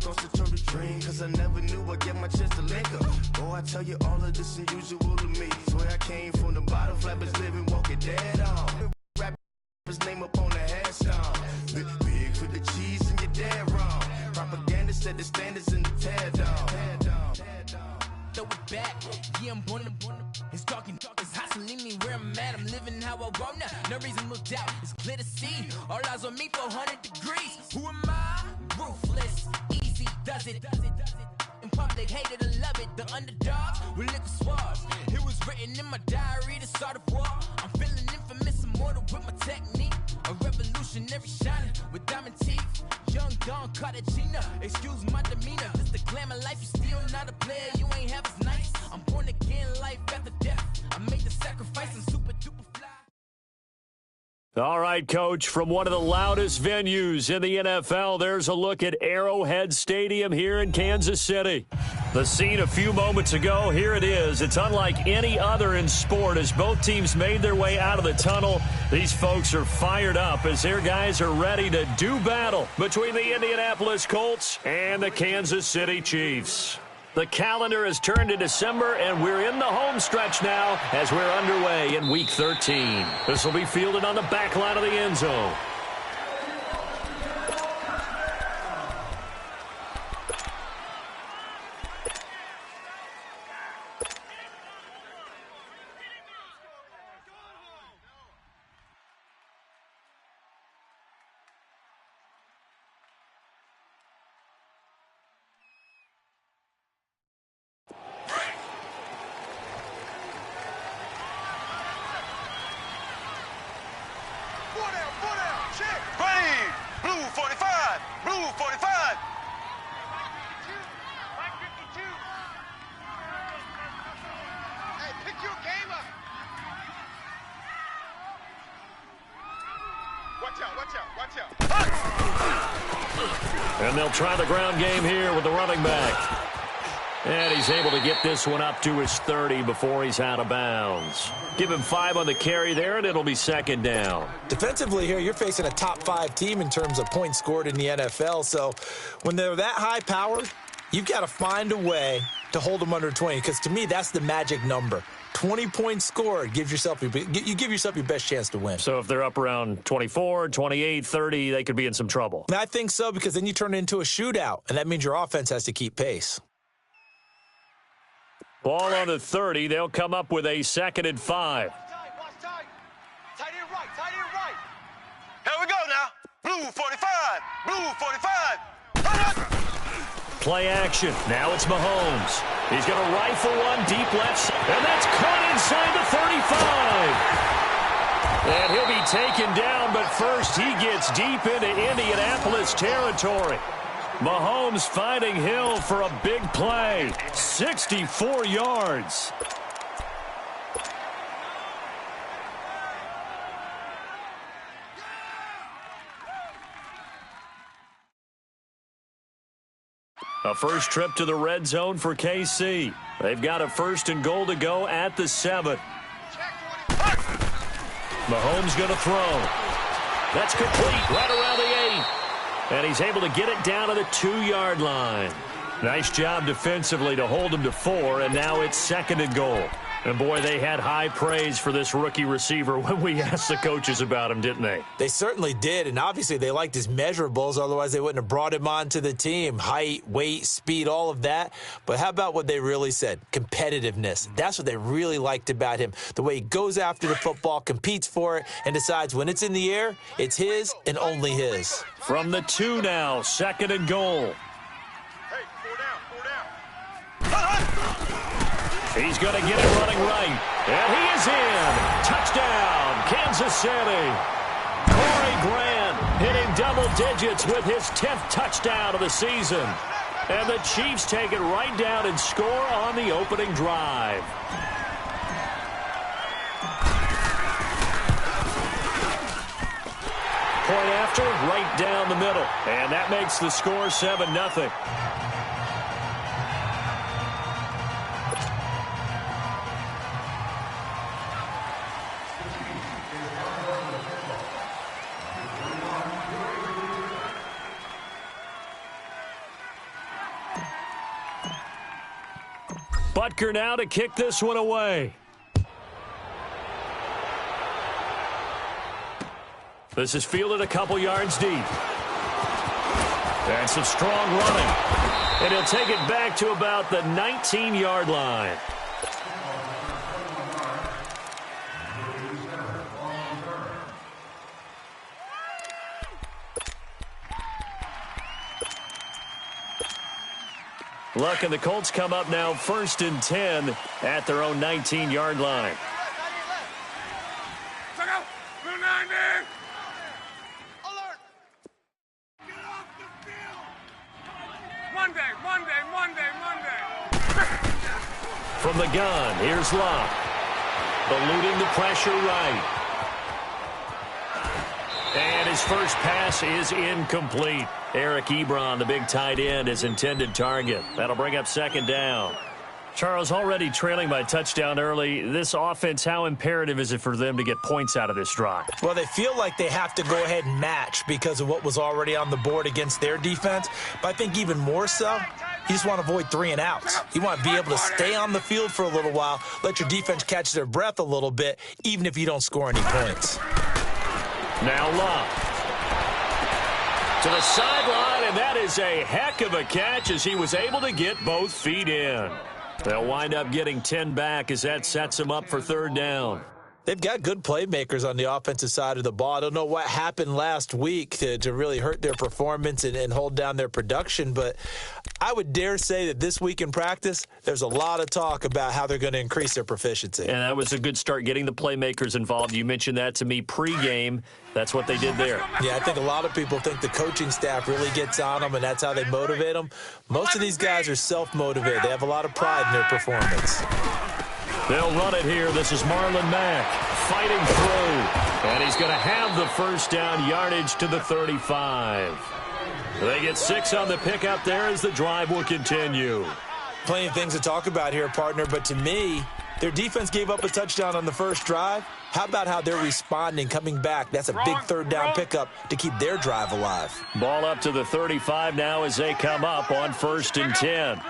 sauce to turn the dream, cause I never knew I'd get my chance to link up. Oh, I tell you all of this unusual to me. Swear I came from the bottom, flappers living, walking dead on. Rap his name up on the headstone. Big for the cheese and you're dead wrong. Propaganda set the standards in the tear down. Throw it back, yeah, I'm born to it's talking, it's hustling me where I'm at. I'm living how I want now. No reason to look out, it's clear to see. All eyes on me for 100 degrees. Who am I? Ruthless, easy, does it. In public, hate it or love it. The underdogs with liquor swabs. It was written in my diary to start a war. I'm feeling infamous, immortal with my technique. A revolutionary shining with diamond teeth. Young Don Cartagena, excuse my demeanor. This the glamour life, you still not a player, you ain't half as nice. I'm born again, life after death. I made the sacrifice and super duper fly. All right, Coach, from one of the loudest venues in the NFL, there's a look at Arrowhead Stadium here in Kansas City. The scene a few moments ago, here it is. It's unlike any other in sport as both teams made their way out of the tunnel. These folks are fired up as their guys are ready to do battle between the Indianapolis Colts and the Kansas City Chiefs. The calendar has turned to December, and we're in the home stretch now as we're underway in Week 13. This will be fielded on the back line of the end zone. And they'll try the ground game here with the running back. And he's able to get this one up to his 30 before he's out of bounds. Give him 5 on the carry there, and it'll be second down. Defensively here, you're facing a top-5 team in terms of points scored in the NFL. So when they're that high-powered, you've got to find a way to hold them under 20, because to me, that's the magic number. 20 points scored, you give yourself your best chance to win. So if they're up around 24, 28, 30, they could be in some trouble. And I think so, because then you turn it into a shootout, and that means your offense has to keep pace. Ball on the 30. They'll come up with a 2nd and 5. Tight end right. Here we go now. Blue 45. Play action. Now it's Mahomes. He's going to rifle one deep left, and that's caught inside the 35. And he'll be taken down, but first he gets deep into Indianapolis territory. Mahomes finding Hill for a big play. 64 yards. A first trip to the red zone for KC. They've got a 1st and goal to go at the 7. Mahomes going to throw. That's complete right around the 8. And he's able to get it down to the 2-yard line. Nice job defensively to hold him to 4, and now it's 2nd and goal. And, boy, they had high praise for this rookie receiver when we asked the coaches about him, didn't they? They certainly did, and obviously they liked his measurables. Otherwise, they wouldn't have brought him onto the team. Height, weight, speed, all of that. But how about what they really said? Competitiveness. That's what they really liked about him. The way he goes after the football, competes for it, and decides when it's in the air, it's his and only his. From the 2 now, 2nd and goal. He's going to get it running right. And he is in. Touchdown, Kansas City. Corey Grant hitting double digits with his 10th touchdown of the season. And the Chiefs take it right down and score on the opening drive. Point after, right down the middle. And that makes the score 7-0. Butker now to kick this one away. This is fielded a couple yards deep. And some strong running. And he'll take it back to about the 19-yard line. Luck and the Colts come up now 1st and 10 at their own 19-yard line. Check out. Blue 90. Alert. Get off the field. Monday. From the gun, here's Locke. Eluding the pressure right. And his first pass is incomplete. Eric Ebron, the big tight end, his intended target. That'll bring up 2nd down. Charles, already trailing by touchdown early. This offense, how imperative is it for them to get points out of this drive? Well, they feel like they have to go ahead and match because of what was already on the board against their defense. But I think even more so, you just want to avoid 3 and outs. You want to be able to stay on the field for a little while, let your defense catch their breath a little bit, even if you don't score any points. Now Locke. To the sideline, and that is a heck of a catch as he was able to get both feet in. They'll wind up getting 10 back as that sets him up for 3rd down. They've got good playmakers on the offensive side of the ball. I don't know what happened last week to really hurt their performance and hold down their production, but I would dare say that this week in practice, there's a lot of talk about how they're going to increase their proficiency. And that was a good start getting the playmakers involved. You mentioned that to me pregame. That's what they did there. Yeah, I think a lot of people think the coaching staff really gets on them, and that's how they motivate them. Most of these guys are self-motivated. They have a lot of pride in their performance. They'll run it here. This is Marlon Mack fighting through. And he's going to have the 1st down, yardage to the 35. They get 6 on the pickup there as the drive will continue. Plenty of things to talk about here, partner, but to me, their defense gave up a touchdown on the first drive. How about how they're responding, coming back? That's a big 3rd down pickup to keep their drive alive. Ball up to the 35 now as they come up on 1st and 10.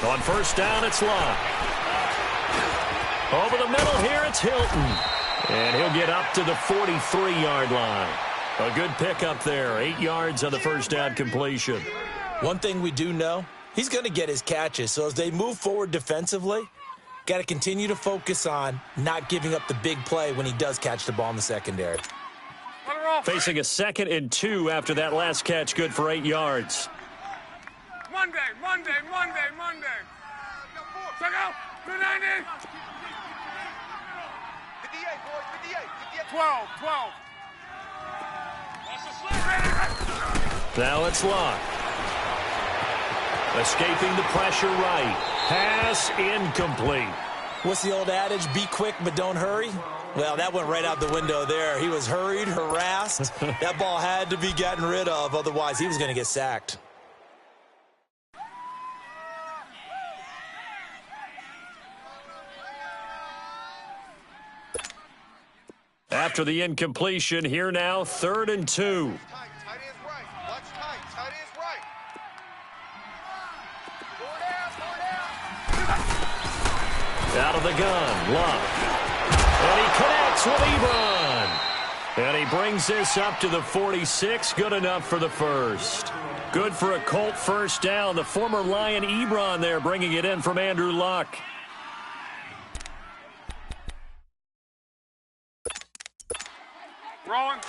On 1st down, it's Locke. Over the middle here, it's Hilton. And he'll get up to the 43-yard line. A good pickup there. 8 yards on the 1st down completion. One thing we do know, he's going to get his catches. So as they move forward defensively, got to continue to focus on not giving up the big play when he does catch the ball in the secondary. Facing a 2nd and 2 after that last catch, good for 8 yards. Monday. Check out. 290. 58, boys. 58. 12. Now it's Locke. Escaping the pressure right. Pass incomplete. What's the old adage? Be quick, but don't hurry. Well, that went right out the window there. He was hurried, harassed. That ball had to be gotten rid of. Otherwise, he was going to get sacked. After the incompletion, here now, 3rd and 2. Tight end's right. Watch tight. Tight end's right. Out of the gun, Locke. And he connects with Ebron. And he brings this up to the 46. Good enough for the 1st. Good for a Colt 1st down. The former Lion Ebron there bringing it in from Andrew Luck. Rolling.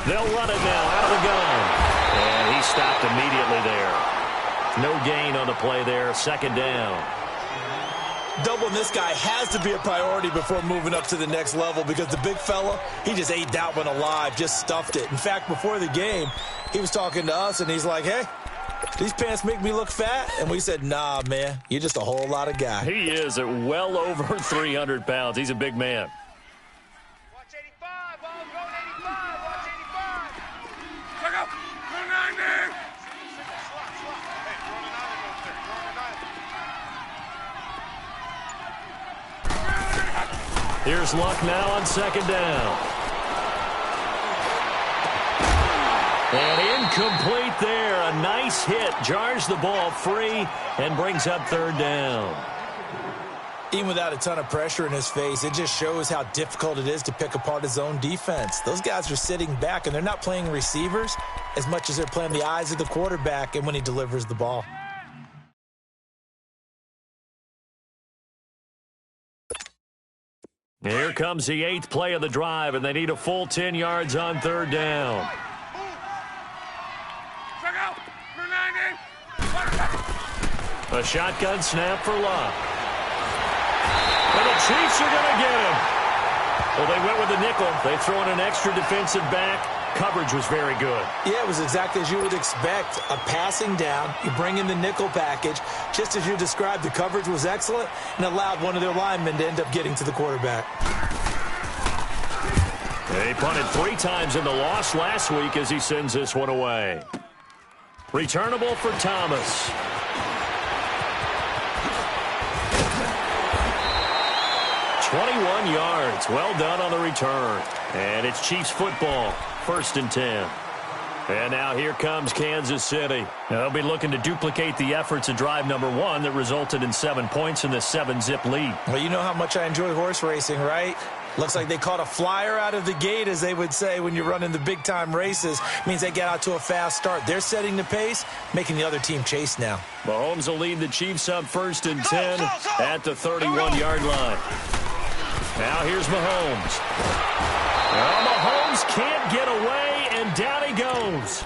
They'll run it now out of the gun. And he stopped immediately there. No gain on the play there. 2nd down. Doubling this guy has to be a priority before moving up to the next level because the big fella, he just ate that one alive, just stuffed it. In fact, before the game, he was talking to us, and he's like, hey, these pants make me look fat? And we said, nah, man, you're just a whole lot of guy. He is at well over 300 pounds. He's a big man. Watch 85. Ball going 85. Watch 85. Check out. 290. Hey, running out of Here's Luck now on second down. And incomplete there. A nice hit. Jars the ball free and brings up third down. Even without a ton of pressure in his face, it just shows how difficult it is to pick apart his own defense. Those guys are sitting back, and they're not playing receivers as much as they're playing the eyes of the quarterback and when he delivers the ball. Here comes the 8th play of the drive, and they need a full 10 yards on third down. A shotgun snap for Luck. And the Chiefs are going to get him. Well, they went with the nickel. They throw in an extra defensive back. Coverage was very good. Yeah, it was exactly as you would expect. A passing down. You bring in the nickel package. Just as you described, the coverage was excellent and allowed one of their linemen to end up getting to the quarterback. They punted 3 times in the loss last week as he sends this one away. Returnable for Thomas. "21 yards. Well done on the return. And it's Chiefs football. 1st and 10. And now here comes Kansas City. They'll be looking to duplicate the efforts of drive number 1 that resulted in 7 points in the 7-zip lead. Well, you know how much I enjoy horse racing, right? Looks like they caught a flyer out of the gate, as they would say when you're running the big-time races. Means they get out to a fast start. They're setting the pace, making the other team chase now. Mahomes will lead the Chiefs up 1st and 10 at the 31-yard line. Now here's Mahomes. Well, Mahomes can't get away, and down he goes.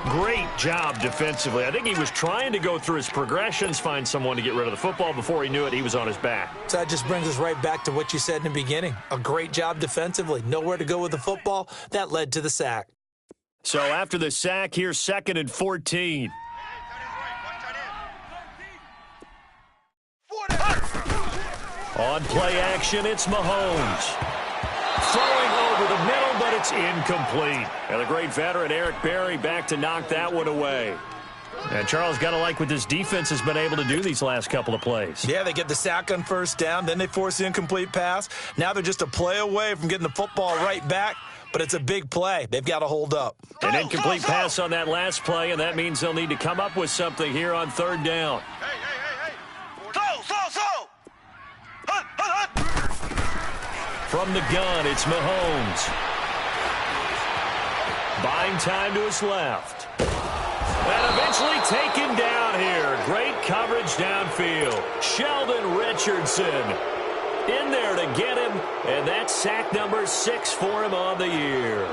Great job defensively. I think he was trying to go through his progressions, find someone to get rid of the football. Before he knew it, he was on his back. So that just brings us right back to what you said in the beginning. A great job defensively. Nowhere to go with the football. That led to the sack. So after the sack, here's 2nd and 14. On play action, it's Mahomes. Throwing over the middle, but it's incomplete. And the great veteran Eric Berry back to knock that one away. And Charles, got to like what this defense has been able to do these last couple of plays. Yeah, they get the sack on 1st down, then they force the incomplete pass. Now they're just a play away from getting the football right back, but it's a big play. They've got to hold up. An incomplete pass on that last play, and that means they'll need to come up with something here on 3rd down. From the gun, it's Mahomes. Buying time to his left. And eventually taken down here. Great coverage downfield. Sheldon Richardson in there to get him. And that's sack number 6 for him on the year.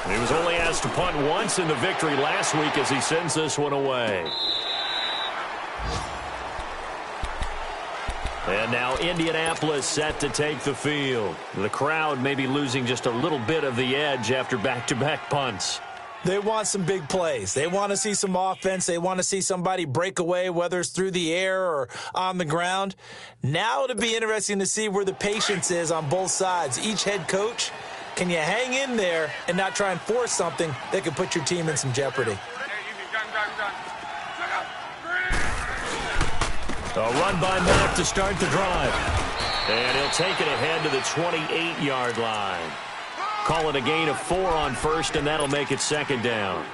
He was only asked to punt once in the victory last week as he sends this one away. And now Indianapolis set to take the field. The crowd may be losing just a little bit of the edge after back-to-back punts. They want some big plays. They want to see some offense. They want to see somebody break away, whether it's through the air or on the ground. Now it'll be interesting to see where the patience is on both sides. Each head coach, can you hang in there and not try and force something that could put your team in some jeopardy? A run by Mack to start the drive. And he'll take it ahead to the 28-yard line. Call it a gain of 4 on 1st, and that'll make it 2nd down.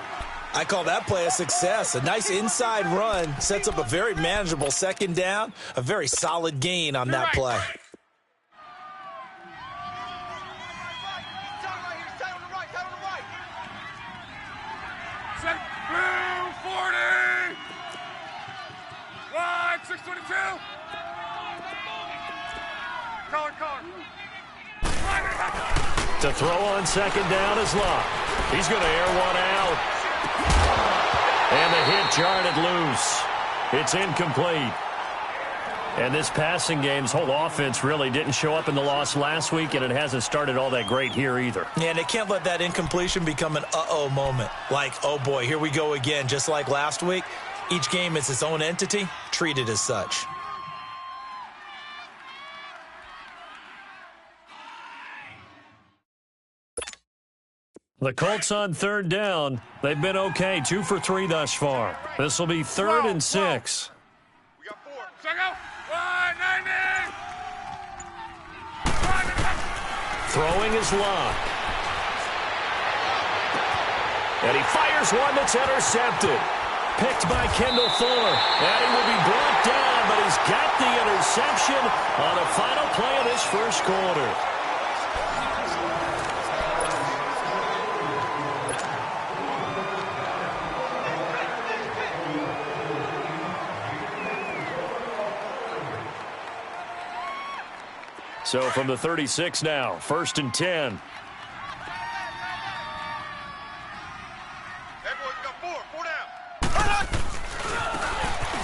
I call that play a success. A nice inside run sets up a very manageable 2nd down. A very solid gain on that play. To throw on 2nd down is Luck. He's going to air one out. And the hit jarred it loose. It's incomplete. And this passing game's whole offense really didn't show up in the loss last week, and it hasn't started all that great here either. Yeah, and they can't let that incompletion become an uh-oh moment. Like, oh boy, here we go again, just like last week. Each game is its own entity, treated as such. The Colts on 3rd down. They've been okay, 2 for 3 thus far. This will be 3rd and 6. We got 4. Throwing is Locke. And he fires one that's intercepted. Picked by Kendall Fuller. And he will be brought down, but he's got the interception on the final play of this first quarter. So from the 36 now, 1st and 10.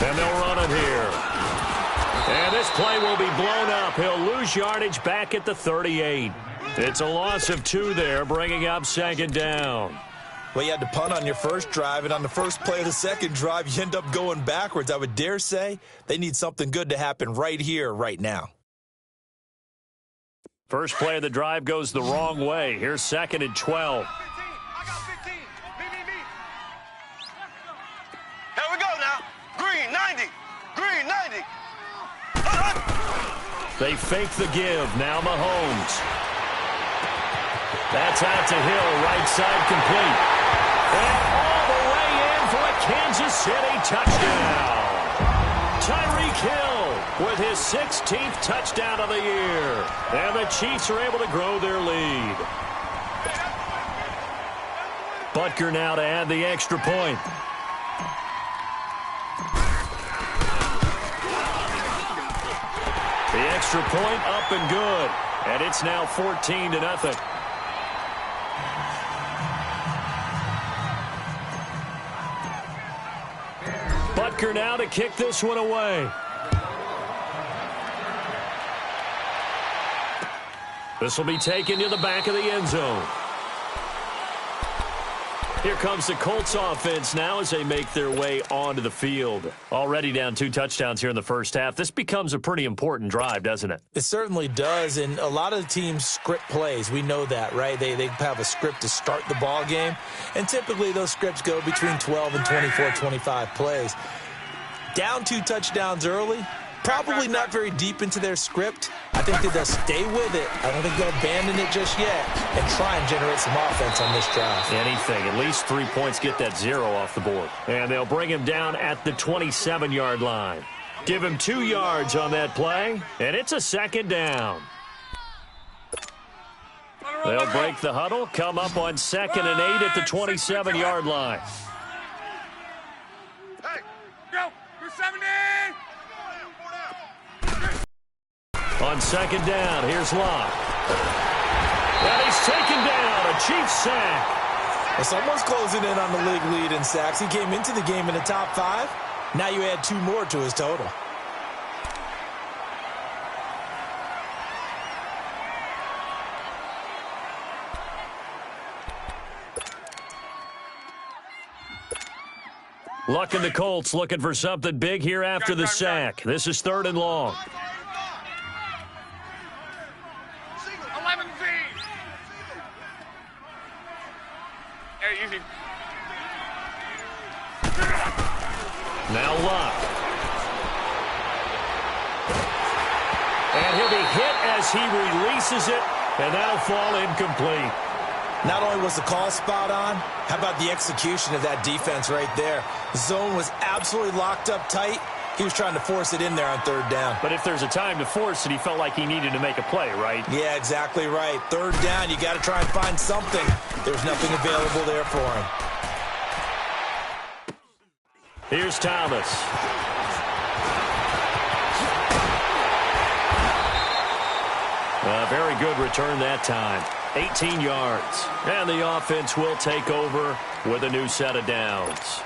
And they'll run it here. And this play will be blown up. He'll lose yardage back at the 38. It's a loss of 2 there, bringing up 2nd down. Well, you had to punt on your first drive, and on the first play of the second drive, you end up going backwards. I would dare say they need something good to happen right here, right now. First play of the drive goes the wrong way. Here's 2nd and 12. I got 15. Me. Here we go now. Green, 90. Green, 90. They fake the give. Now Mahomes. That's out to Hill. Right side complete. And all the way in for a Kansas City touchdown. Tyreek Hill with his 16th touchdown of the year. And the Chiefs are able to grow their lead. Butker now to add the extra point. The extra point up and good. And it's now 14-0. Butker now to kick this one away. This will be taken to the back of the end zone. Here comes the Colts offense now as they make their way onto the field. Already down 2 touchdowns here in the first half. This becomes a pretty important drive, doesn't it? It certainly does, and a lot of the teams script plays. We know that, right? They have a script to start the ball game, and typically those scripts go between 12 and 24, 25 plays. Down 2 touchdowns early, probably not very deep into their script. I think that they'll stay with it. I don't think they'll abandon it just yet and try and generate some offense on this drive. Anything. At least 3 points, get that 0 off the board. And they'll bring him down at the 27-yard line. Give him 2 yards on that play, and it's a 2nd down. They'll break the huddle, come up on 2nd and 8 at the 27-yard line. Hey, go. You're 70. On 2nd down, here's Locke. And he's taken down. A Chiefs sack. Well, someone's closing in on the league lead in sacks. He came into the game in the top 5. Now you add 2 more to his total. Luck and the Colts looking for something big here after the sack. This is 3rd and long. 11 Z. Easy. Now Locke. And he'll be hit as he releases it, and that'll fall incomplete. Not only was the call spot on, how about the execution of that defense right there? The zone was absolutely locked up tight. He was trying to force it in there on 3rd down. But if there's a time to force it, he felt like he needed to make a play, right? Yeah, exactly right. 3rd down, you got to try and find something. There's nothing available there for him. Here's Thomas. A very good return that time. 18 yards. And the offense will take over with a new set of downs.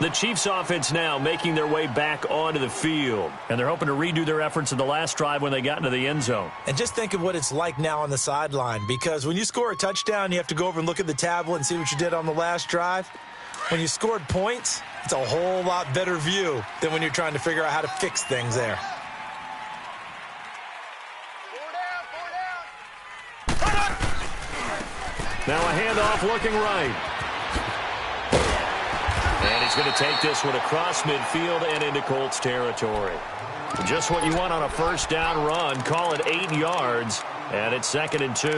The Chiefs offense now making their way back onto the field. And they're hoping to redo their efforts in the last drive when they got into the end zone. And just think of what it's like now on the sideline. Because when you score a touchdown, you have to go over and look at the tablet and see what you did on the last drive. When you scored points, it's a whole lot better view than when you're trying to figure out how to fix things there. Now a handoff looking right. And he's going to take this one across midfield and into Colts territory. Just what you want on a first down run. Call it 8 yards, and it's 2nd and 2.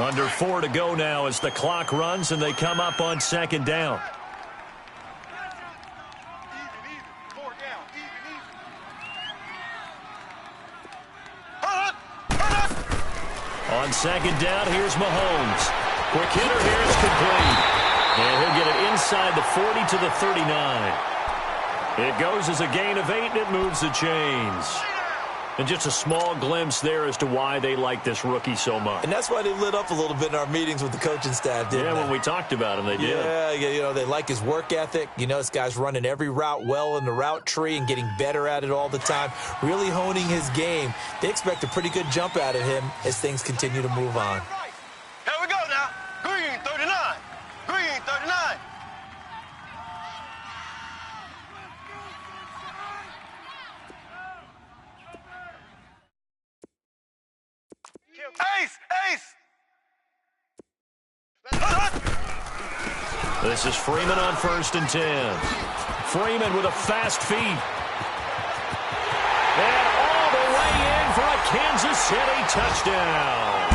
Under 4 to go now as the clock runs, and they come up on 2nd down. On 2nd down, here's Mahomes. Quick hitter here is complete. And he'll get it inside the 40 to the 39. It goes as a gain of 8, and it moves the chains. And just a small glimpse there as to why they like this rookie so much. And that's why they lit up a little bit in our meetings with the coaching staff, didn't they? When we talked about him, they did. Yeah, they like his work ethic. This guy's running every route well in the route tree and getting better at it all the time, really honing his game. They expect a pretty good jump out of him as things continue to move on. Here we go now. Green 39. Green 39. Ace! This is Freeman on 1st and 10. Freeman with a fast feet. And all the way in for a Kansas City touchdown.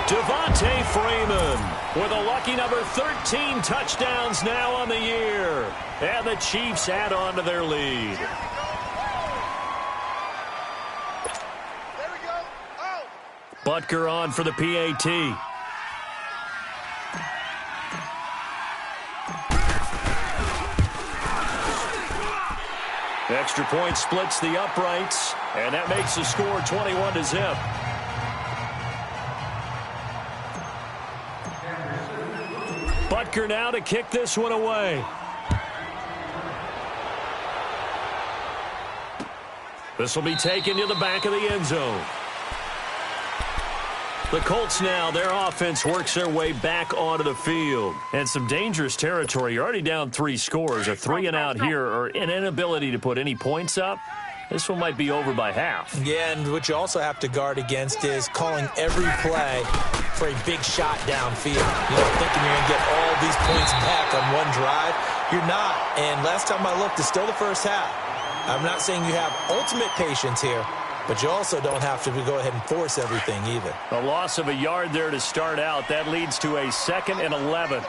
Devontae Freeman with a lucky number 13 touchdowns now on the year. And the Chiefs add on to their lead. Butker on for the PAT. Extra point splits the uprights, and that makes the score 21 to zip. Butker now to kick this one away. This will be taken to the back of the end zone. The Colts now, their offense works their way back onto the field. And some dangerous territory. You're already down 3 scores. A 3-and-out here or an inability to put any points up. This one might be over by half. Yeah, and what you also have to guard against is calling every play for a big shot downfield. Thinking you're going to get all these points back on one drive. You're not. And last time I looked, it's still the first half. I'm not saying you have ultimate patience here, but you also don't have to go ahead and force everything either. A loss of a yard there to start out. That leads to a 2nd and 11.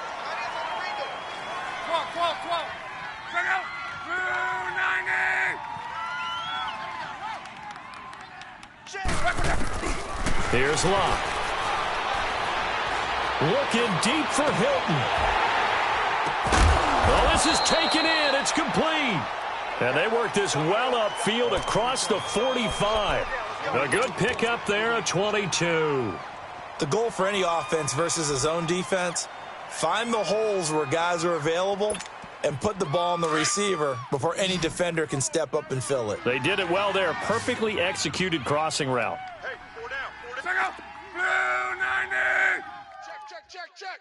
Here's Locke. Looking deep for Hilton. Well, this is taken in. It's complete. And they work this well upfield across the 45. A good pickup there at 22. The goal for any offense versus a zone defense, find the holes where guys are available and put the ball on the receiver before any defender can step up and fill it. They did it well there. Perfectly executed crossing route. Hey, 4 down. Check out. Blue 90. Check.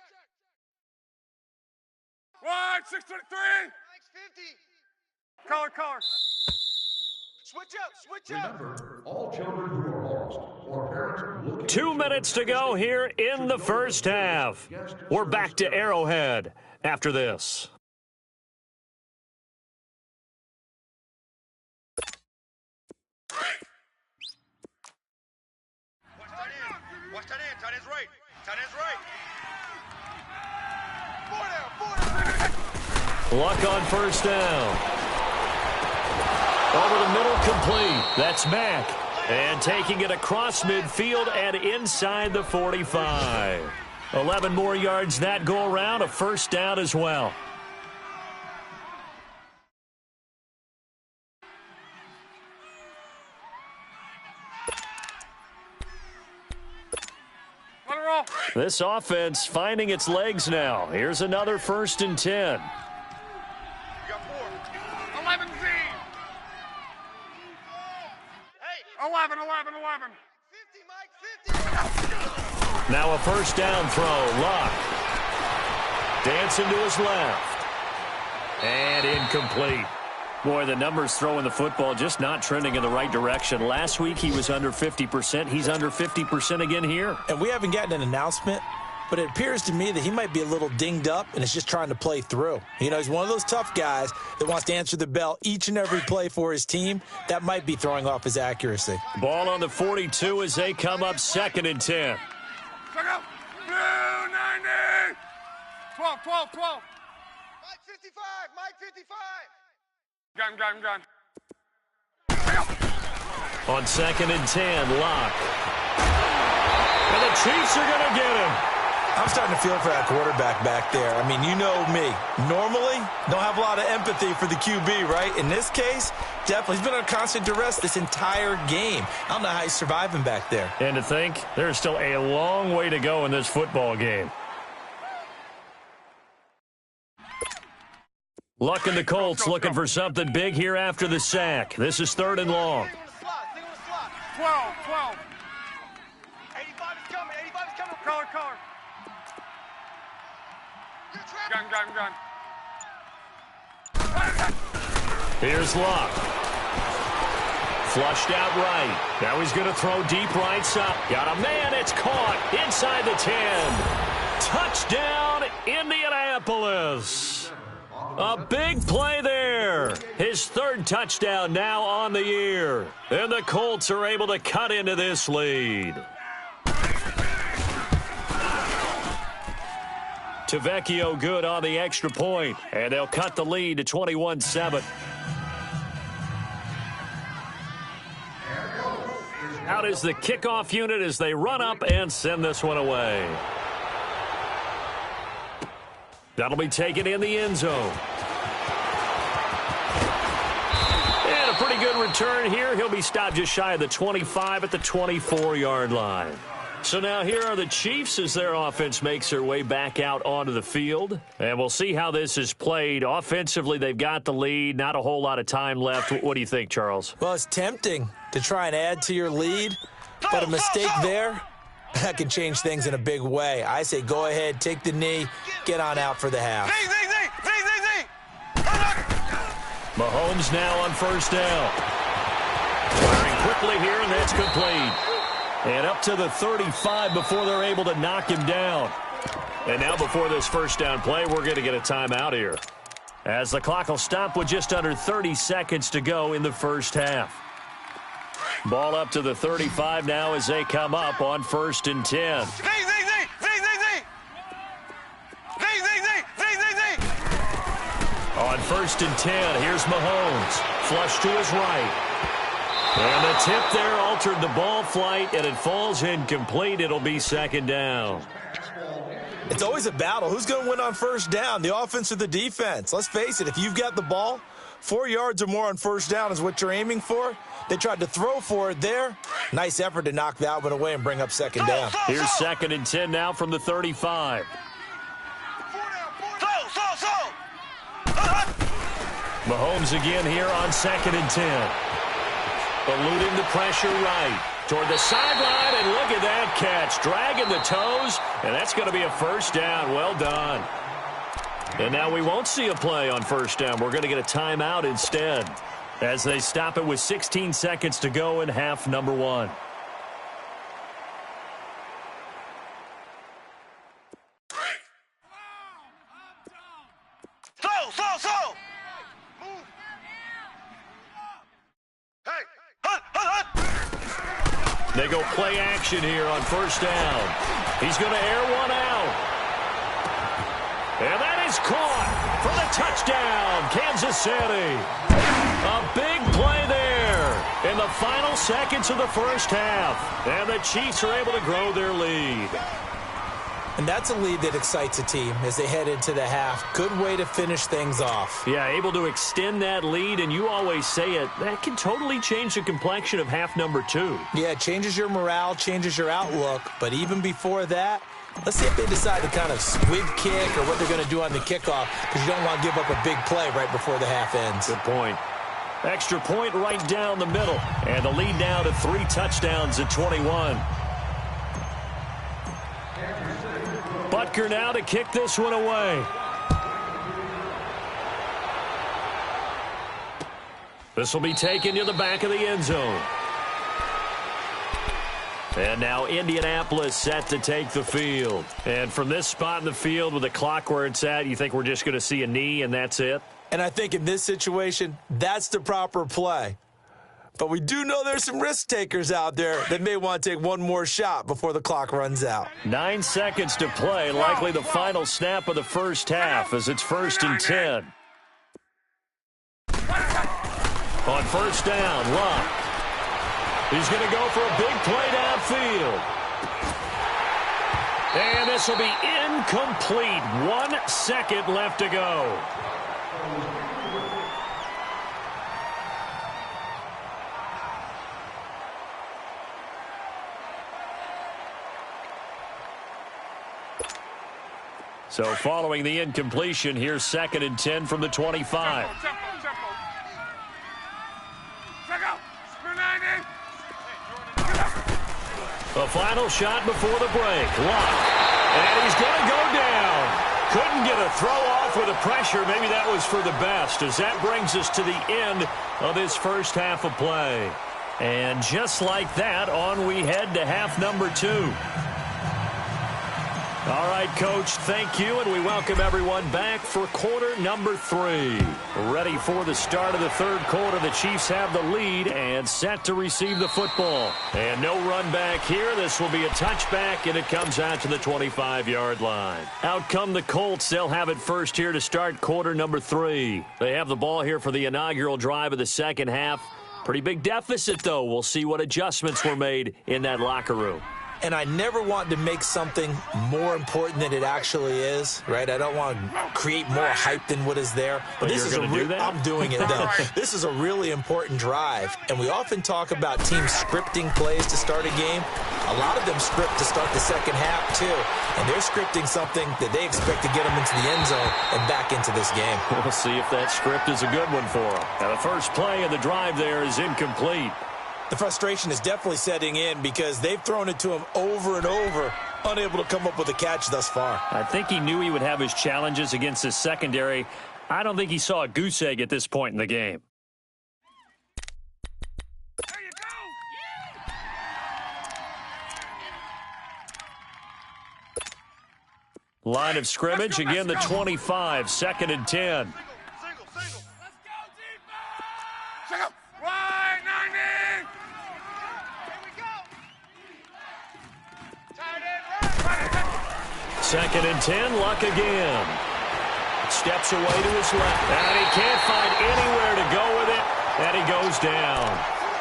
623. 650. Color. Switch up. Remember, all children who are lost or parents looking... 2 minutes to go here in the first half. We're back to Arrowhead after this. Watch that in. Tight end's right. 4 down. Luck on first down. Over the middle, complete. That's Mack. And taking it across midfield and inside the 45. 11 more yards that go around. A first down as well. This offense finding its legs now. Here's another 1st and 10. 11 Z. Hey. 11. 50, Mike, 50. Now a first down throw. Luck. Dancing to his left. And incomplete. Boy, the numbers throwing the football just not trending in the right direction. Last week he was under 50%. He's under 50% again here. And we haven't gotten an announcement but it appears to me that he might be a little dinged up and is just trying to play through. You know, he's one of those tough guys that wants to answer the bell each and every play for his team. That might be throwing off his accuracy. Ball on the 42 as they come up 2nd and 10. Check out. Blue 90. 12. Mike 55. Mike 55. Gun. On 2nd and 10, Locke. And the Chiefs are going to get him. I'm starting to feel for that quarterback back there. I mean, you know me. Normally, don't have a lot of empathy for the QB, right? In this case, definitely. He's been on constant duress this entire game. I don't know how he's surviving back there. And to think, there's still a long way to go in this football game. Luck and the Colts looking for something big here after the sack. This is 3rd and long. 12. 85 is coming. Color. Gun. Here's Locke. Flushed out right. Now he's going to throw deep right side. Got a man. It's caught inside the 10. Touchdown, Indianapolis. A big play there. His 3rd touchdown now on the year. And the Colts are able to cut into this lead. Tavecchio good on the extra point. And they'll cut the lead to 21-7. Out is the kickoff unit as they run up and send this one away. That'll be taken in the end zone. And a pretty good return here. He'll be stopped just shy of the 25 at the 24-yard line. So now here are the Chiefs as their offense makes their way back out onto the field. And we'll see how this is played. Offensively, they've got the lead. Not a whole lot of time left. What do you think, Charles? Well, it's tempting to try and add to your lead, but a mistake there, that can change things in a big way. I say go ahead, take the knee, get on out for the half. Mahomes now on 1st down. Firing quickly here, and that's complete. And up to the 35 before they're able to knock him down. And now before this 1st down play, we're going to get a timeout here, as the clock will stop with just under 30 seconds to go in the 1st half. Ball up to the 35 now as they come up on 1st and 10. On 1st and 10, here's Mahomes. Flush to his right. And the tip there altered the ball flight, and it falls incomplete. It'll be 2nd down. It's always a battle. Who's going to win on 1st down, the offense or the defense? Let's face it, if you've got the ball, 4 yards or more on 1st down is what you're aiming for. They tried to throw for it there. Nice effort to knock that one away and bring up 2nd down. Here's 2nd and 10 now from the 35. Mahomes again here on 2nd and 10. Eluding the pressure right toward the sideline, and look at that catch. Dragging the toes, and that's going to be a 1st down. Well done. And now we won't see a play on 1st down. We're going to get a timeout instead, as they stop it with 16 seconds to go in half number 1. They go play action here on 1st down. He's going to air one out. And that is caught for the touchdown, Kansas City. A big play there in the final seconds of the 1st half. And the Chiefs are able to grow their lead. And that's a lead that excites a team as they head into the half. Good way to finish things off. Yeah, able to extend that lead, and you always say it, that can totally change the complexion of half number 2. Yeah, it changes your morale, changes your outlook, but even before that, let's see if they decide to kind of squib kick or what they're going to do on the kickoff, because you don't want to give up a big play right before the half ends. Good point. Extra point right down the middle, and the lead now to 3 touchdowns at 21. Butker now to kick this one away. This will be taken to the back of the end zone. And now Indianapolis set to take the field. And from this spot in the field with the clock where it's at, you think we're just going to see a knee and that's it? And I think in this situation, that's the proper play. But we do know there's some risk takers out there that may want to take one more shot before the clock runs out. 9 seconds to play, likely the final snap of the first half as it's 1st and 10. On first down, Luck. He's going to go for a big play downfield. And this will be incomplete. 1 second left to go. So following the incompletion, here's 2nd and 10 from the 25. The final shot before the break. Luck. And he's going to go down. Couldn't get a throw off with the pressure. Maybe that was for the best, as that brings us to the end of this first half of play. And just like that, on we head to half number 2. All right, Coach, thank you, and we welcome everyone back for quarter number 3. Ready for the start of the third quarter. The Chiefs have the lead and set to receive the football. And no run back here. This will be a touchback, and it comes out to the 25-yard line. Out come the Colts. They'll have it first here to start quarter number 3. They have the ball here for the inaugural drive of the second half. Pretty big deficit, though. We'll see what adjustments were made in that locker room. And I never want to make something more important than it actually is, right? I don't want to create more hype than what is there. But this is I'm doing it, though. This is a really important drive. And we often talk about teams scripting plays to start a game. A lot of them script to start the second half, too. And they're scripting something that they expect to get them into the end zone and back into this game. We'll see if that script is a good one for them. Now, the first play of the drive there is incomplete. The frustration is definitely setting in because they've thrown it to him over and over, unable to come up with a catch thus far. I think he knew he would have his challenges against his secondary. I don't think he saw a goose egg at this point in the game. There you go. Line of scrimmage, again the 25, 2nd and 10. Single. Let's go, defense! Check up. Right, 90. Here we go. Tight end, right. 2nd and 10, Luck again. Steps away to his left, and he can't find anywhere to go with it, and he goes down.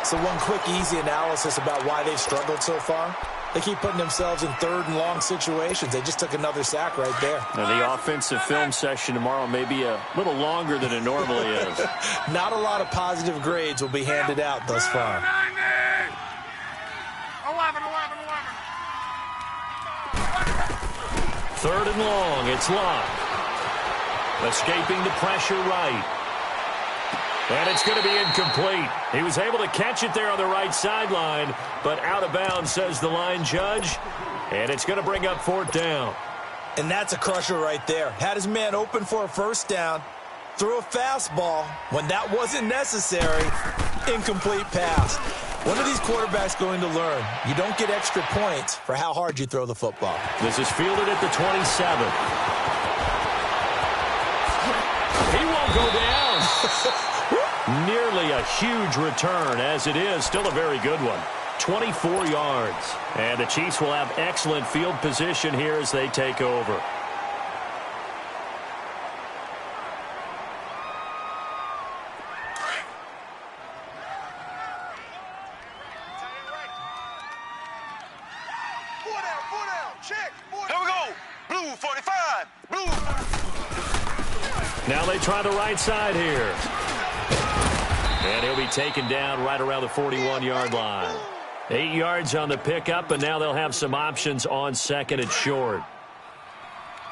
So one quick, easy analysis about why they've struggled so far. They keep putting themselves in 3rd and long situations. They just took another sack right there. Now, the offensive film session tomorrow may be a little longer than it normally is. Not a lot of positive grades will be handed out thus far. 11. 3rd and long, it's Luck. Escaping the pressure right. And it's going to be incomplete. He was able to catch it there on the right sideline, but out of bounds, says the line judge. And it's going to bring up 4th down. And that's a crusher right there. Had his man open for a first down, threw a fastball when that wasn't necessary. Incomplete pass. When are these quarterbacks going to learn? You don't get extra points for how hard you throw the football. This is fielded at the 27. He won't go down. Nearly a huge return, as it is still a very good one. 24 yards. And the Chiefs will have excellent field position here as they take over. Four down. Check. Here we go. Blue 45. Blue. Now they try the right side here. And he'll be taken down right around the 41-yard line. 8 yards on the pickup, and now they'll have some options on 2nd and short.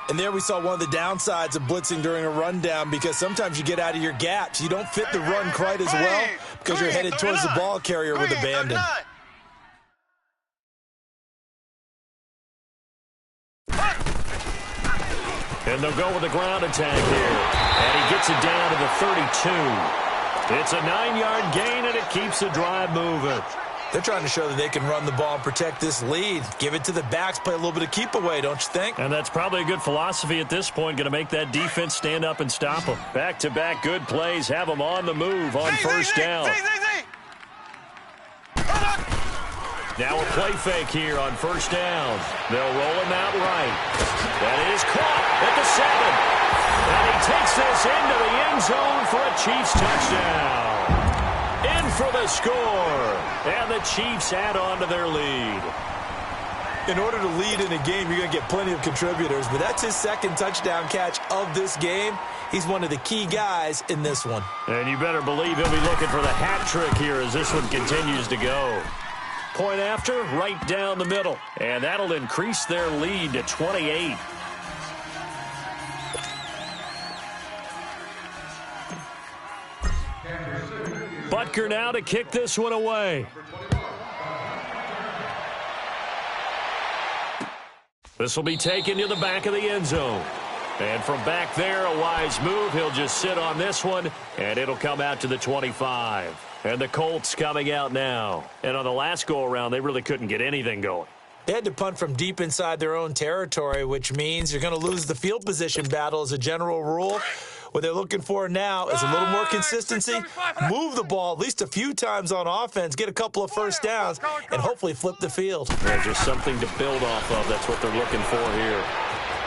And there we saw one of the downsides of blitzing during a rundown, because sometimes you get out of your gaps. You don't fit the run quite as well because you're headed towards the ball carrier with abandon. And they'll go with the ground attack here. And he gets it down to the 32. It's a 9-yard gain, and it keeps the drive moving. They're trying to show that they can run the ball and protect this lead. Give it to the backs, play a little bit of keep away, don't you think? And that's probably a good philosophy at this point, going to make that defense stand up and stop them. Back-to-back good plays, have them on the move on first down. Now a play fake here on first down. They'll roll him out right. That is caught at the 7. And he takes this into the end zone for a Chiefs touchdown. In for the score. And the Chiefs add on to their lead. In order to lead in a game, you're going to get plenty of contributors, but that's his second touchdown catch of this game. He's one of the key guys in this one. And you better believe he'll be looking for the hat trick here as this one continues to go. Point after, right down the middle. And that'll increase their lead to 28. Butker now to kick this one away. This will be taken to the back of the end zone. And from back there, a wise move. He'll just sit on this one, and it'll come out to the 25. And the Colts coming out now. And on the last go-around, they really couldn't get anything going. They had to punt from deep inside their own territory, which means you're going to lose the field position battle as a general rule. What they're looking for now is a little more consistency, move the ball at least a few times on offense, get a couple of first downs, and hopefully flip the field. There's just something to build off of. That's what they're looking for here.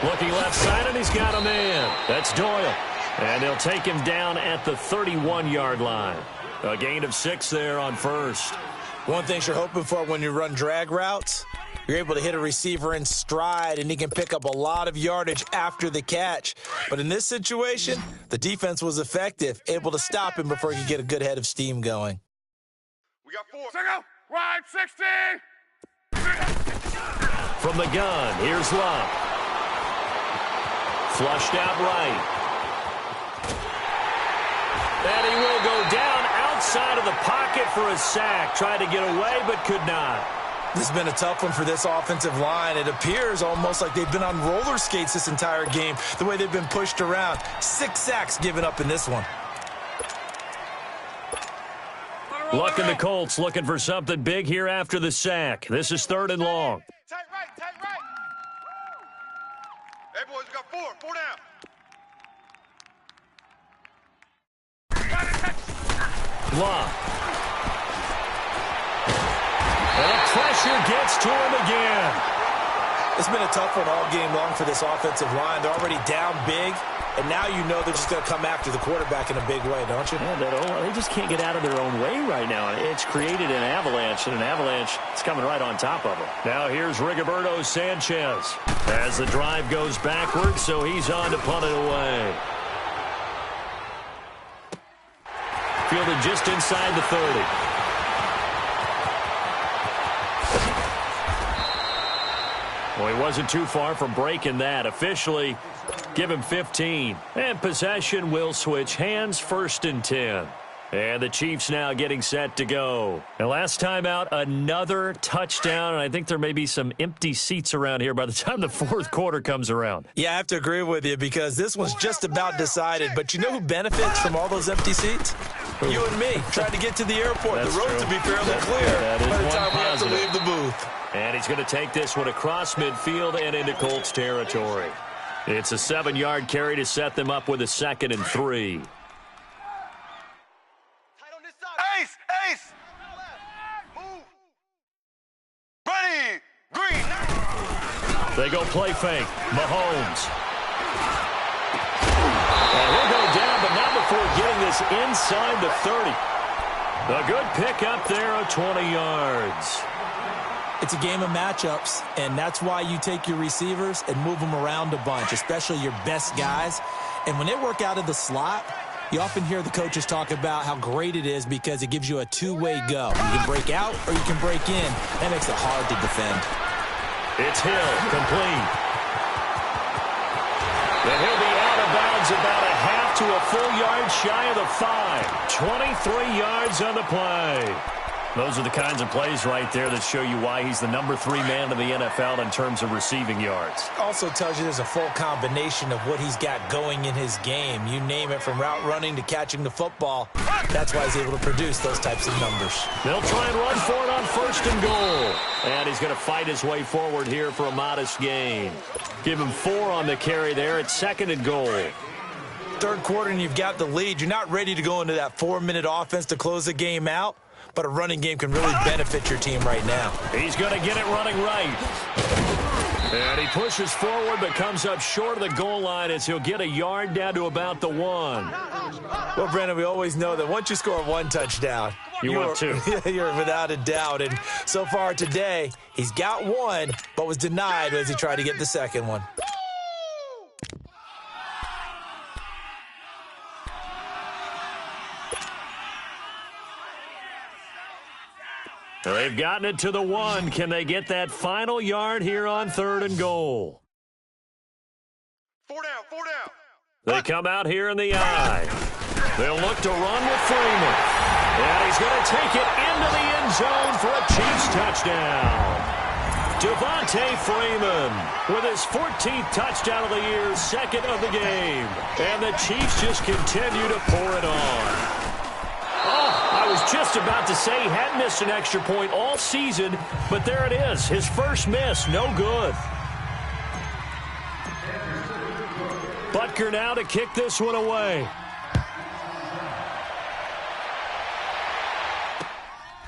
Looking left side, and he's got a man. That's Doyle. And they'll take him down at the 31-yard line. A gain of 6 there on first. One thing you're hoping for when you run drag routes, you're able to hit a receiver in stride, and he can pick up a lot of yardage after the catch. But in this situation, the defense was effective, able to stop him before he could get a good head of steam going. We got 4. Single. Wide 16. From the gun, here's Love. Flushed out right. And he will go down outside of the pocket for a sack. Tried to get away, but could not. This has been a tough one for this offensive line. It appears almost like they've been on roller skates this entire game, the way they've been pushed around. 6 sacks given up in this one. Luck in the Colts looking for something big here after the sack. This is 3rd and long. Tight right, tight right. Hey, boys, we got 4. 4 down. Love. And the pressure gets to him again. It's been a tough one all game long for this offensive line. They're already down big, and now you know they're just going to come after the quarterback in a big way, don't you? Yeah, they just can't get out of their own way right now. It's created an avalanche, and an avalanche is coming right on top of them. Now here's Rigoberto Sanchez as the drive goes backwards, so he's on to punt it away. Fielded just inside the 30. Well, he wasn't too far from breaking that. Officially, give him 15. And possession will switch hands, 1st and 10. And the Chiefs now getting set to go. And last time out, another touchdown. And I think there may be some empty seats around here by the time the 4th quarter comes around. Yeah, I have to agree with you because this one's just about decided. But you know who benefits from all those empty seats? You and me, trying to get to the airport. That's the road true. to be fairly clear That is by the one time we have to positive. leave the booth. And he's going to take this one across midfield and into Colts territory. It's a 7-yard carry to set them up with a 2nd and 3. Ace, ace. Move. Ready. Green. They go play fake. Mahomes. And he'll go down, but not before getting this inside the 30. A good pickup there of 20 yards. It's a game of matchups, and that's why you take your receivers and move them around a bunch, especially your best guys. And when they work out of the slot, you often hear the coaches talk about how great it is because it gives you a two-way go. You can break out or you can break in. That makes it hard to defend. It's Hill, complete. And he'll be out of bounds about a half to a full yard shy of the 5. 23 yards on the play. Those are the kinds of plays right there that show you why he's the number 3 man in the NFL in terms of receiving yards. Also tells you there's a full combination of what he's got going in his game. You name it, from route running to catching the football. That's why he's able to produce those types of numbers. They'll try and run for it on 1st and goal. And he's going to fight his way forward here for a modest gain. Give him 4 on the carry there at 2nd and goal. Third quarter and you've got the lead. You're not ready to go into that 4-minute offense to close the game out, but a running game can really benefit your team right now. He's going to get it running right. And he pushes forward but comes up short of the goal line as he'll get a yard down to about the 1. Well, Brandon, we always know that once you score 1 touchdown, you want 2. You're without a doubt. And so far today, he's got 1, but was denied as he tried to get the second one. They've gotten it to the 1. Can they get that final yard here on 3rd and goal? 4 down, 4 down. They come out here in the eye. They'll look to run with Freeman. And he's going to take it into the end zone for a Chiefs touchdown. Devontae Freeman with his 14th touchdown of the year, 2nd of the game. And the Chiefs just continue to pour it on. I was just about to say he hadn't missed an extra point all season, but there it is. His first miss, no good. Butker now to kick this one away.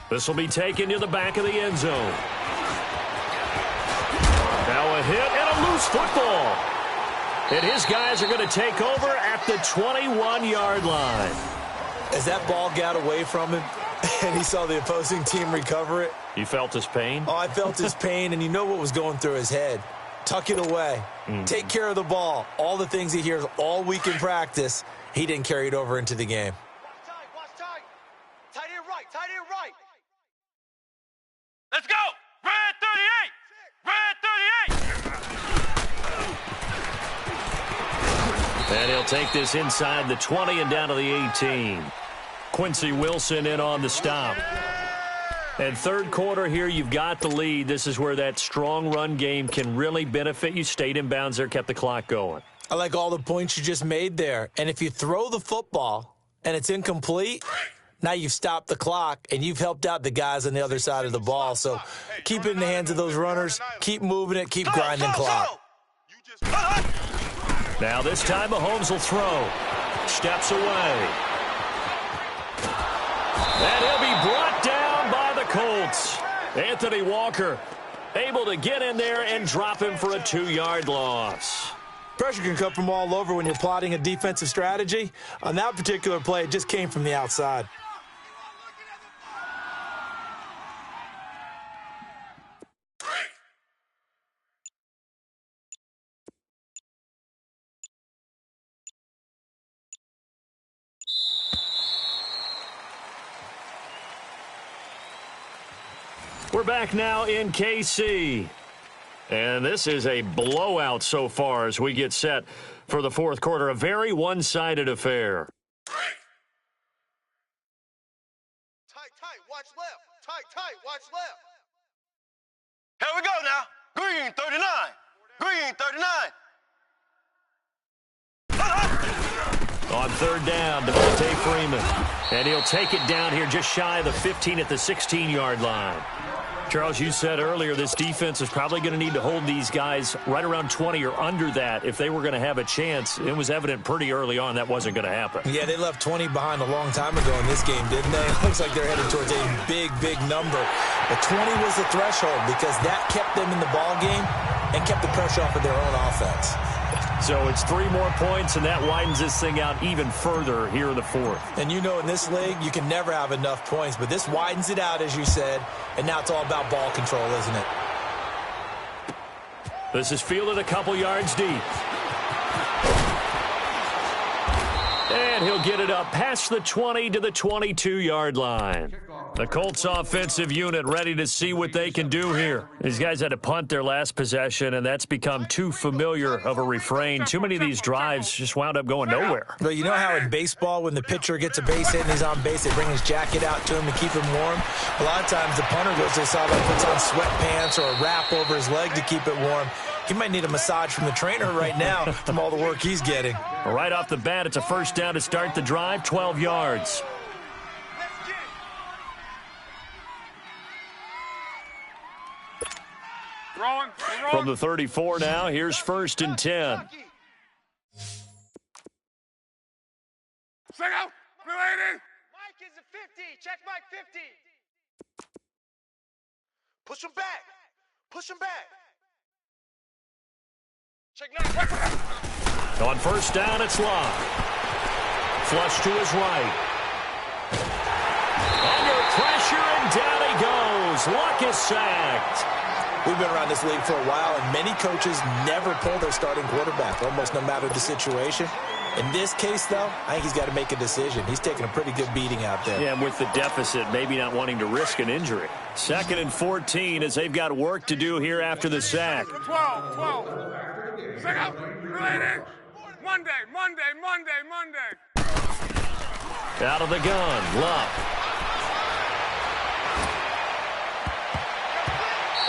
This will be taken to the back of the end zone. Now a hit and a loose football. And his guys are going to take over at the 21-yard line. As that ball got away from him and he saw the opposing team recover it. You felt his pain? Oh, I felt his pain, and you know what was going through his head. Tuck it away. Take care of the ball. All the things he hears all week in practice, he didn't carry it over into the game. Watch tight. Tight end right, tight end right. Let's go. Red 38. Red 38. And he'll take this inside the 20 and down to the 18. Quincy Wilson in on the stop. And third quarter here, you've got the lead. This is where that strong run game can really benefit you. Stayed in bounds there, kept the clock going. I like all the points you just made there. And if you throw the football and it's incomplete, now you've stopped the clock and you've helped out the guys on the other side of the ball. So keep it in the hands of those runners. Keep moving it. Keep grinding clock. Now this time Mahomes will throw. Steps away. And he'll be brought down by the Colts. Anthony Walker able to get in there and drop him for a 2-yard loss. Pressure can come from all over when you're plotting a defensive strategy. On that particular play, it just came from the outside. We're back now in KC. And this is a blowout so far as we get set for the fourth quarter. A very one-sided affair. Tight, watch left. Tight, watch left. Here we go now. Green 39. Green 39. On third down, Devontae Freeman. And he'll take it down here just shy of the 15 at the 16-yard line. Charles, you said earlier this defense is probably going to need to hold these guys right around 20 or under that if they were going to have a chance. It was evident pretty early on that wasn't going to happen. Yeah, they left 20 behind a long time ago in this game, didn't they? It looks like they're headed towards a big, big number. But 20 was the threshold because that kept them in the ball game and kept the pressure off of their own offense. So it's 3 more points, and that widens this thing out even further here in the fourth. And you know in this league, you can never have enough points, but this widens it out, as you said, and now it's all about ball control, isn't it? This is fielded a couple yards deep. And he'll get it up past the 20 to the 22-yard line. The Colts offensive unit ready to see what they can do here. These guys had to punt their last possession, and that's become too familiar of a refrain. Too many of these drives just wound up going nowhere. Well, you know how in baseball, when the pitcher gets a base hit and he's on base, they bring his jacket out to him to keep him warm? A lot of times the punter goes to the sideline, puts on sweatpants or a wrap over his leg to keep it warm. He might need a massage from the trainer right now from all the work he's getting. Right off the bat, it's a first down to start the drive, 12 yards. From the 34 now, here's 1st and 10. Sing out, lady. Mike is a 50. Check Mike 50. Push him back. Push him back. Check 9. On first down, it's Love. Flush to his right. Under pressure, and down he goes. Luck is sacked. We've been around this league for a while, and many coaches never pull their starting quarterback, almost no matter the situation. In this case, though, I think he's got to make a decision. He's taking a pretty good beating out there. Yeah, and with the deficit, maybe not wanting to risk an injury. 2nd and 14 as they've got work to do here after the sack. 12. Sing out, lady. Monday. Out of the gun, Love.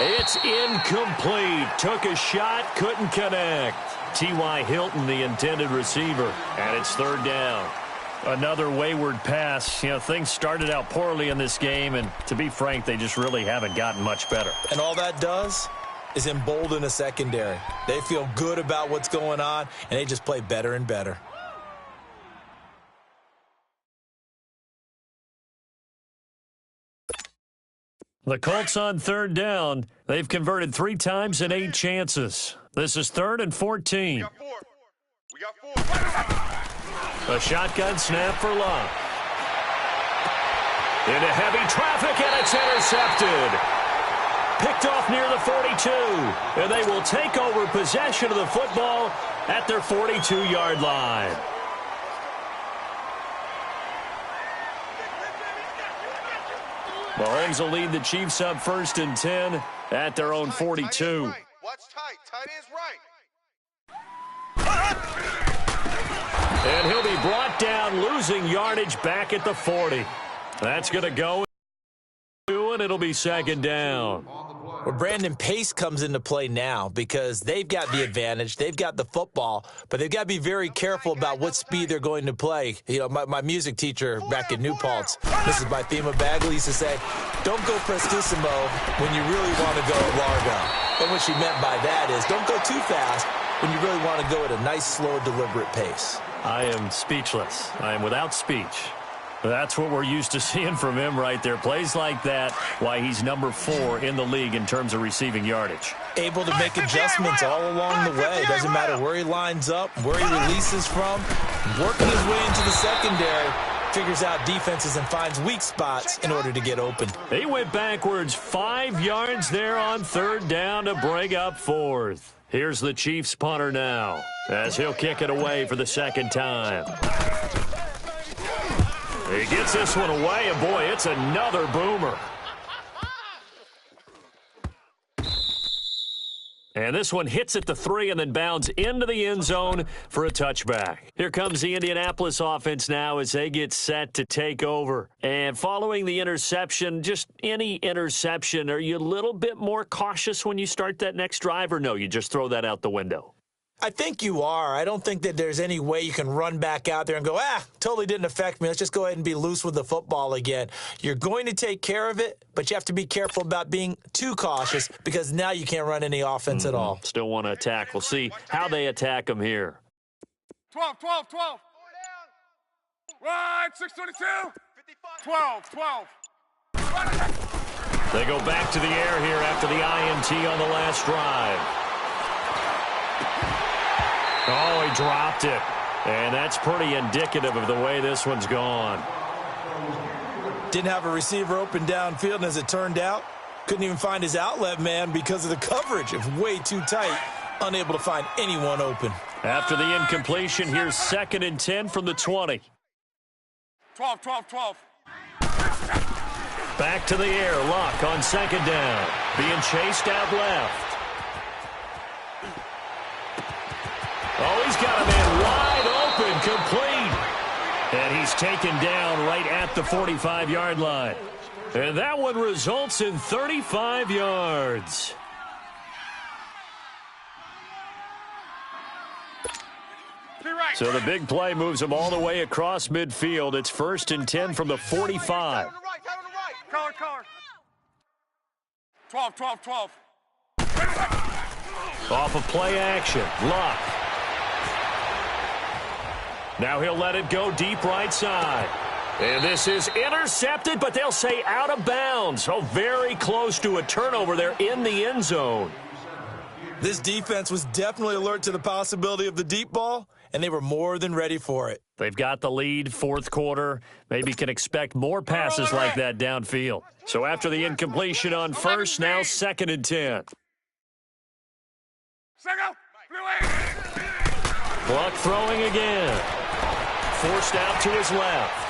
It's incomplete. Took a shot, couldn't connect. T.Y. Hilton, the intended receiver, and it's 3rd down. Another wayward pass. You know, things started out poorly in this game, and to be frank, they just really haven't gotten much better. And all that does is embolden a secondary. They feel good about what's going on, and they just play better and better. The Colts on 3rd down. They've converted 3 times in 8 chances. This is 3rd and 14. We got 4. A shotgun snap for Love. Into heavy traffic, and it's intercepted. Picked off near the 42. And they will take over possession of the football at their 42-yard line. Mahomes will lead the Chiefs up 1st and 10 at their own 42. Watch tight. Tight ends right. And he'll be brought down, losing yardage back at the 40. That's going to go, and it'll be 2nd down. Well, Brandon, pace comes into play now because they've got the advantage. They've got the football, but they've got to be very careful about what speed they're going to play. You know, my music teacher back in New Paltz, Mrs. Bythema Bagley, used to say, don't go prestissimo when you really want to go largo. And what she meant by that is don't go too fast when you really want to go at a nice, slow, deliberate pace. I am speechless. I am without speech. That's what we're used to seeing from him right there. Plays like that, why he's number 4 in the league in terms of receiving yardage. Able to make adjustments all along the way. Doesn't matter where he lines up, where he releases from. Working his way into the secondary, figures out defenses and finds weak spots in order to get open. He went backwards 5 yards there on 3rd down to bring up 4th. Here's the Chiefs punter now as he'll kick it away for the 2nd time. He gets this one away, and boy, it's another boomer. And this one hits at the 3 and then bounds into the end zone for a touchback. Here comes the Indianapolis offense now as they get set to take over. And following the interception, just any interception, are you a little bit more cautious when you start that next drive, or no, you just throw that out the window? I think you are. I don't think that there's any way you can run back out there and go, totally didn't affect me. Let's just go ahead and be loose with the football again. You're going to take care of it, but you have to be careful about being too cautious because now you can't run any offense at all. Still want to attack. We'll see how they attack them here. 12. Right, 622. 12. They go back to the air here after the INT on the last drive. Oh, he dropped it. And that's pretty indicative of the way this one's gone. Didn't have a receiver open downfield, and as it turned out, couldn't even find his outlet man because of the coverage. It was way too tight, unable to find anyone open. After the incompletion, here's 2nd and 10 from the 20. 12, 12, 12. Back to the air. Luck on 2nd down. Being chased out left. Oh, he's got a man wide open, complete. And he's taken down right at the 45-yard line. And that one results in 35 yards. So the big play moves them all the way across midfield. It's 1st and 10 from the 45. Color. 12, 12, 12. Off of play action. Luck. Now he'll let it go deep right side. And this is intercepted, but they'll say out of bounds. Oh, very close to a turnover there in the end zone. This defense was definitely alert to the possibility of the deep ball, and they were more than ready for it. They've got the lead, 4th quarter. Maybe can expect more passes like that downfield. So after the incompletion on 1st, now 2nd and 10. Luck throwing again. Forced out to his left.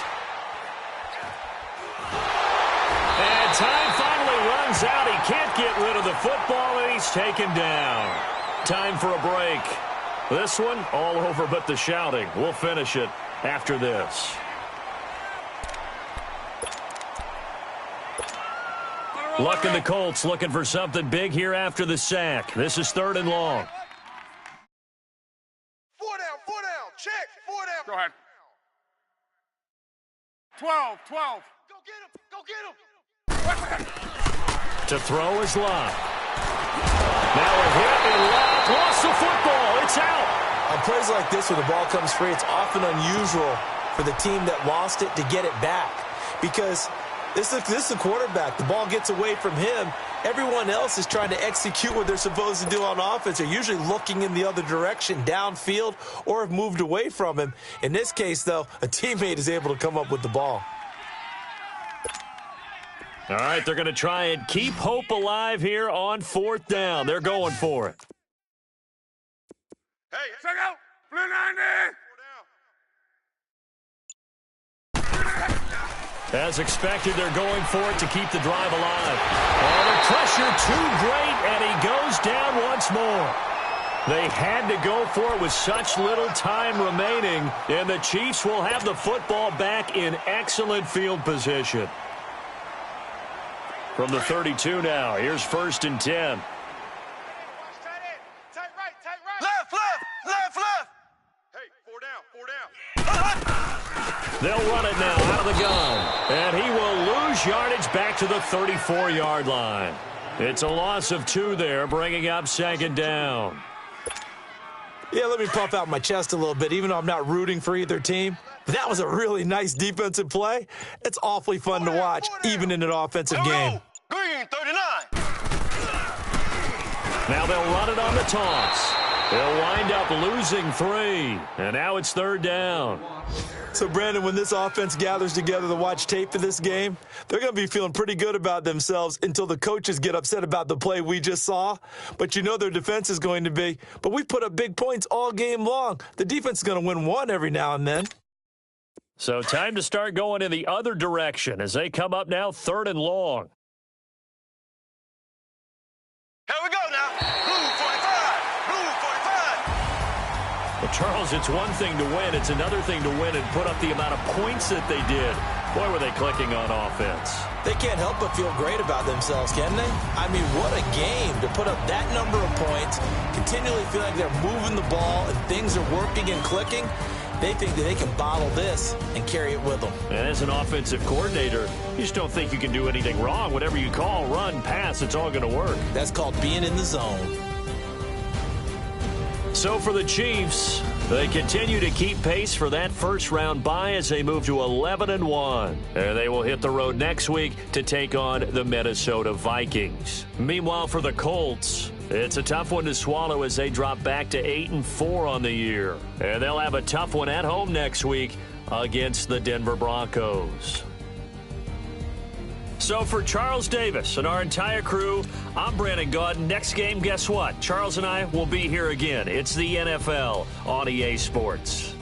And time finally runs out. He can't get rid of the football, and he's taken down. Time for a break. This one, all over but the shouting. We'll finish it after this. Luck and the Colts looking for something big here after the sack. This is 3rd and long. 4 down, check, 4 down. Go ahead. 12, 12. Go get him. To throw is Luck. Now a hit, and Luck lost the football. It's out. On plays like this where the ball comes free, it's often unusual for the team that lost it to get it back. Because this is the quarterback. The ball gets away from him. Everyone else is trying to execute what they're supposed to do on offense. They're usually looking in the other direction, downfield, or have moved away from him. In this case, though, a teammate is able to come up with the ball. All right, they're going to try and keep hope alive here on 4th down. They're going for it. Hey, check out. Blue 90. As expected, they're going for it to keep the drive alive. Oh, the pressure too great, and he goes down once more. They had to go for it with such little time remaining, and the Chiefs will have the football back in excellent field position. From the 32 now, here's 1st and 10. Tight right. Left. Hey, 4 down. They'll run it now out of the gun. And he will lose yardage back to the 34-yard line. It's a loss of 2 there, bringing up 2nd down. Yeah, let me puff out my chest a little bit, even though I'm not rooting for either team. That was a really nice defensive play. It's awfully fun to watch, even in an offensive game. Green 39. Now they'll run it on the toss. They'll wind up losing 3. And now it's 3rd down. So, Brandon, when this offense gathers together to watch tape for this game, they're going to be feeling pretty good about themselves until the coaches get upset about the play we just saw. But you know their defense is going to be. But we put up big points all game long. The defense is going to win one every now and then. So time to start going in the other direction as they come up now 3rd and long. Here we go now. Blue 45. Well, Charles, it's one thing to win. It's another thing to win and put up the amount of points that they did. Boy, were they clicking on offense. They can't help but feel great about themselves, can they? I mean, what a game to put up that number of points, continually feel like they're moving the ball and things are working and clicking. They think that they can bottle this and carry it with them. And as an offensive coordinator, you just don't think you can do anything wrong. Whatever you call, run, pass, it's all going to work. That's called being in the zone. So for the Chiefs, they continue to keep pace for that first-round bye as they move to 11-1. And they will hit the road next week to take on the Minnesota Vikings. Meanwhile, for the Colts, it's a tough one to swallow as they drop back to 8-4 on the year. And they'll have a tough one at home next week against the Denver Broncos. So for Charles Davis and our entire crew, I'm Brandon Gaudin. Next game, guess what? Charles and I will be here again. It's the NFL on EA Sports.